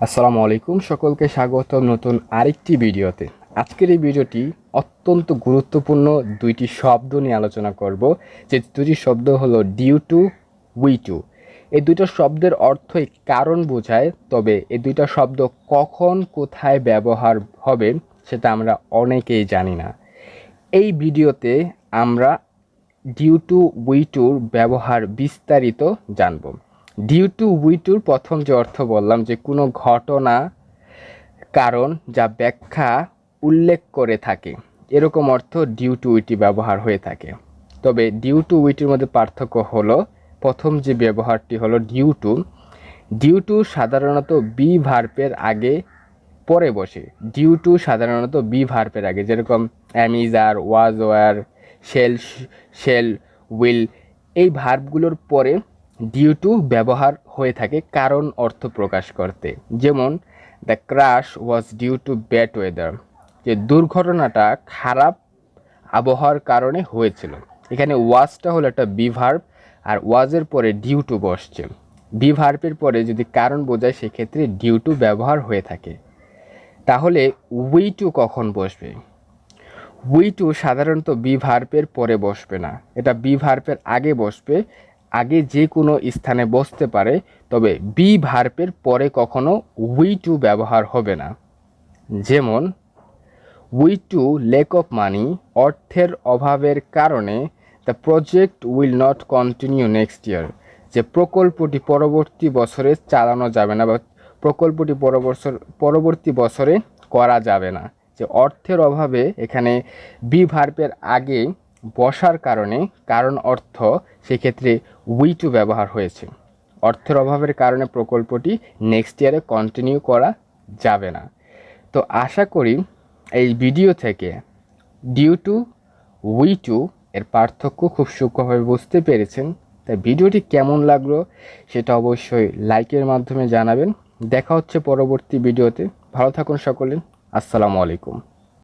আসসালামু আলাইকুম, সকলকে স্বাগতম নতুন আরেকটি ভিডিওতে। আজকের এই ভিডিওটি অত্যন্ত গুরুত্বপূর্ণ দুইটি শব্দ নিয়ে আলোচনা করব। যে দুটি শব্দ হলো ডিউ টু, উই টু। এই দুটো শব্দের অর্থই কারণ বোঝায়, তবে এই দুইটা শব্দ কখন কোথায় ব্যবহার হবে সেটা আমরা অনেকেই জানি না। এই ভিডিওতে আমরা ডিউ টু, উই টুর ব্যবহার বিস্তারিত জানব। ডিউ টু, উই টুর প্রথম যে অর্থ বললাম, যে কোনো ঘটনা কারণ যা ব্যাখ্যা উল্লেখ করে থাকে, এরকম অর্থ ডিউ টু উইটি ব্যবহার হয়ে থাকে। তবে ডিউ টু উইটির মধ্যে পার্থক্য হলো, প্রথম যে ব্যবহারটি হলো ডিউ টু। ডিউ টু সাধারণত বি ভার্বের আগে পরে বসে। ডিউ টু সাধারণত বি ভার্বের আগে, যেরকম am is are, was, were, shall, shall, will, এই ভার্বগুলোর পরে ডিউ টু ব্যবহার হয়ে থাকে কারণ অর্থ প্রকাশ করতে। যেমন the crash was due to bad weather, যে দুর্ঘটনাটা খারাপ আবহাওয়ার কারণে হয়েছিল। এখানে ওয়াজটা হলো একটা বি ভার্ব, আর ওয়াজের পরে ডিউ টু বসছে। বি ভার্বের পরে যদি কারণ বোঝায়, সেক্ষেত্রে ডিউ টু ব্যবহার হয়ে থাকে। তাহলে উই টু কখন বসবে? উই টু সাধারণত বি ভার্বের পরে বসবে না, এটা বি ভার্বের আগে বসবে। আগে যে কোনো স্থানে বসতে পারে, তবে বি ভার্বের পরে কখনো উই টু ব্যবহার হবে না। যেমন due to lack of money, অর্থের অভাবের কারণে the project will not continue next year, যে প্রকল্পটি পরবর্তী বছরে চালানো যাবে না, বা প্রকল্পটি পরবর্তী বছরে করা যাবে না। যে অর্থের অভাবে এখানে বি ভার্বের আগে বসার কারণে কারণ অর্থ, সেক্ষেত্রে উই টু ব্যবহার হয়েছে। অর্থের অভাবের কারণে প্রকল্পটি নেক্সট ইয়ারে কন্টিনিউ করা যাবে না। তো আশা করি এই ভিডিও থেকে ডিউ টু, উই টু এর পার্থক্য খুব সূক্ষ্মভাবে বুঝতে পেরেছেন। তাই ভিডিওটি কেমন লাগলো সেটা অবশ্যই লাইকের মাধ্যমে জানাবেন। দেখা হচ্ছে পরবর্তী ভিডিওতে। ভালো থাকুন সকলে। আসসালামু আলাইকুম।